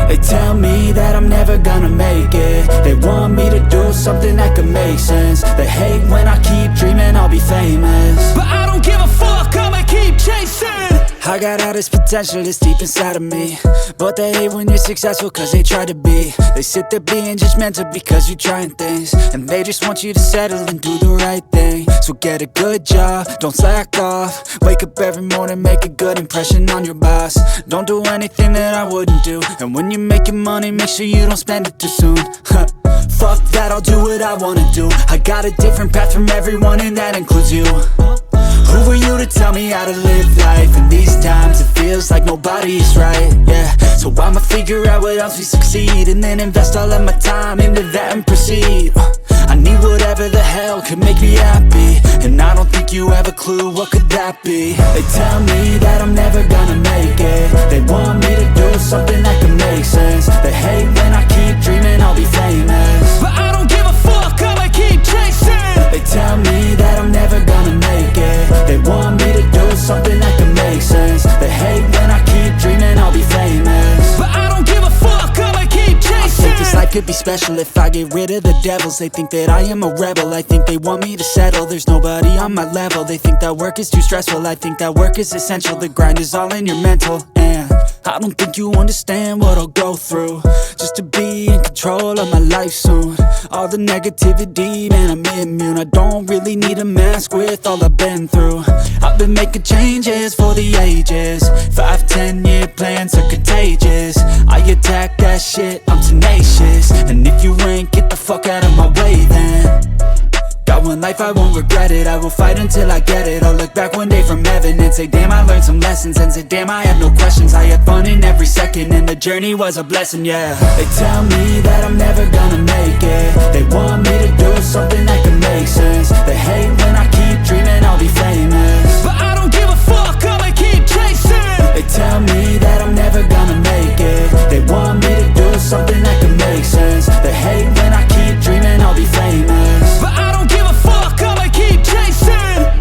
They tell me that I'm never gonna make it. They want me to do something that could make sense. They hate when I keep dreaming I'll be famous, but I don't give a fuck, I'ma keep chasing. I got all this potential that's deep inside of me, but they hate when you're successful cause they try to be. They sit there being judgmental because you're trying things, and they just want you to settle and do the right thing. So get a good job, don't slack off. Wake up every morning, make a good impression on your boss. Don't do anything that I wouldn't do, and when you're making money, make sure you don't spend it too soon. Fuck that, I'll do what I wanna do. I got a different path from everyone, and that includes you. Who are you to tell me how to live life? In these times it feels like nobody's right, yeah. So I'ma figure out what else we succeed, and then invest all of my time into that and proceed. I need whatever the hell could make me happy, and I don't think you have a clue what could that be. They tell me that I'm never gonna make it. They want me to do something that can make sense. They hate when I keep dreaming I'll be famous, but I don't give a fuck, I'ma keep chasing. They tell me that I'm never gonna make it. They want me to do something that can make sense. They hate when I keep dreaming I'll be famous, but I don't give a fuck, I'ma keep chasing. I think this life could be special if I get rid of the devils. They think that I am a rebel, I think they want me to settle. There's nobody on my level. They think that work is too stressful, I think that work is essential. The grind is all in your mental, and I don't think you understand what I'll go through just to be in control of my life soon. All the negativity, man, I'm immune. I don't really need a mask with all I've been through. I've been making changes for the ages. 5-10 year plans are contagious. I attack that shit, I'm tenacious. And if you ain't, get the fuck out of my way then. Got one life, I won't regret it. I will fight until I get it. I'll look back one day from heaven and say, damn, I learned some lessons. And say, damn, I had no questions. I had fun in every second, and the journey was a blessing, yeah. They tell me that I'm never gonna make it. They want me to do something that can make sense. They hate when I keep dreaming I'll be famous, but I don't give a fuck, I'ma keep chasing. They tell me that I'm never gonna make it. They want me to do something that can make sense. They hate when I keep dreaming I'll be famous, but I don't give a fuck, I'ma keep chasing.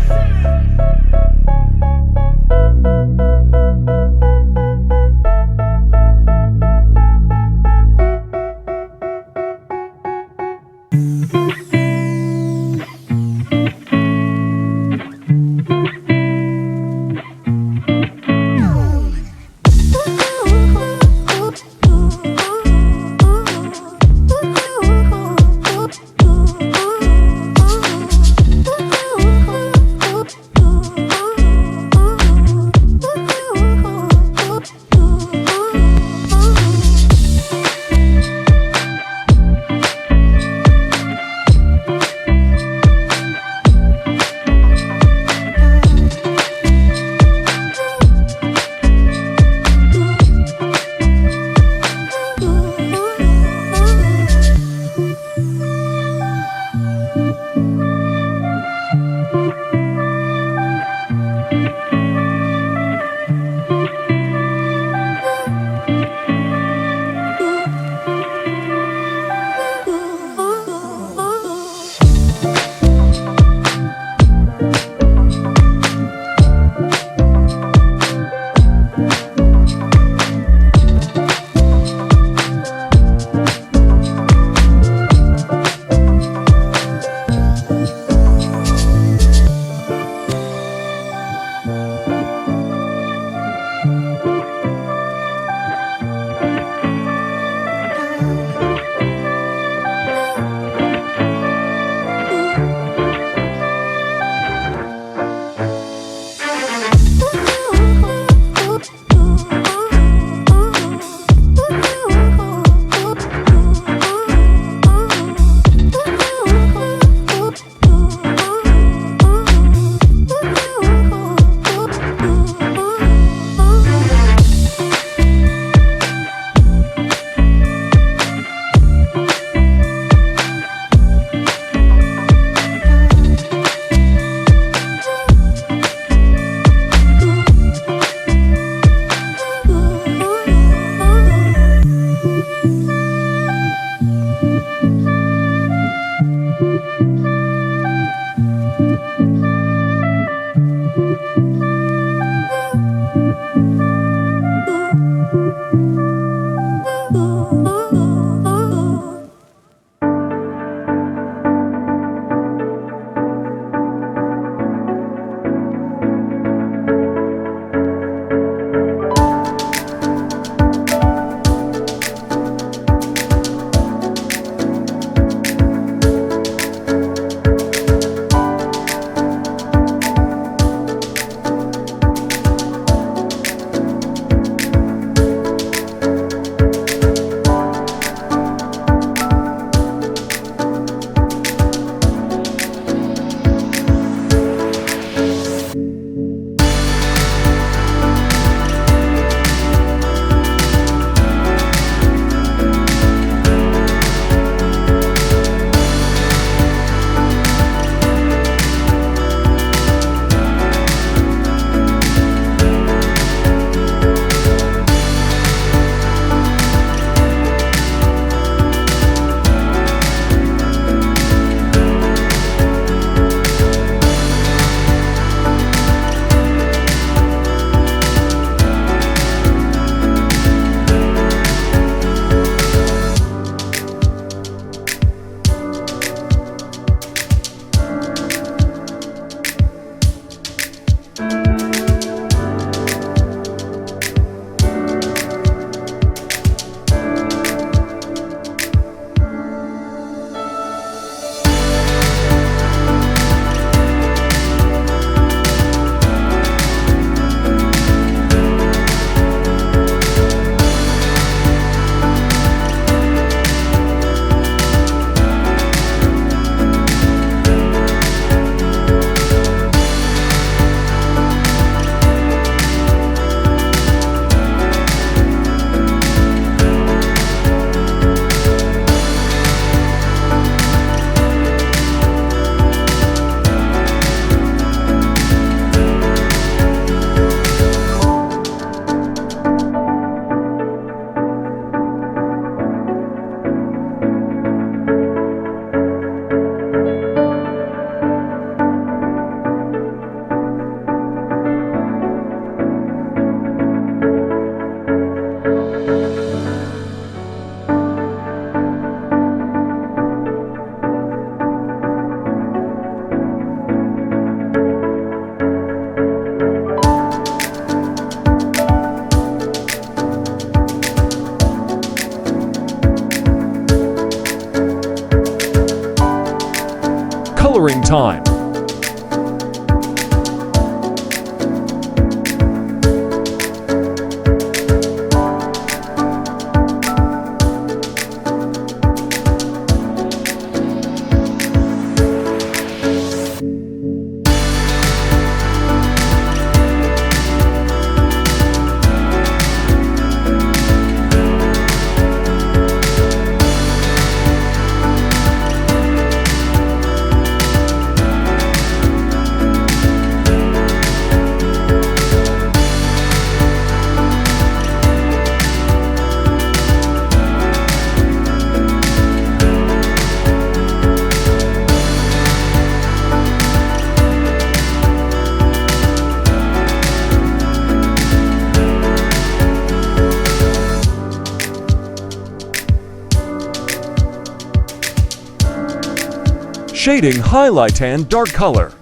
Shading highlight and dark color.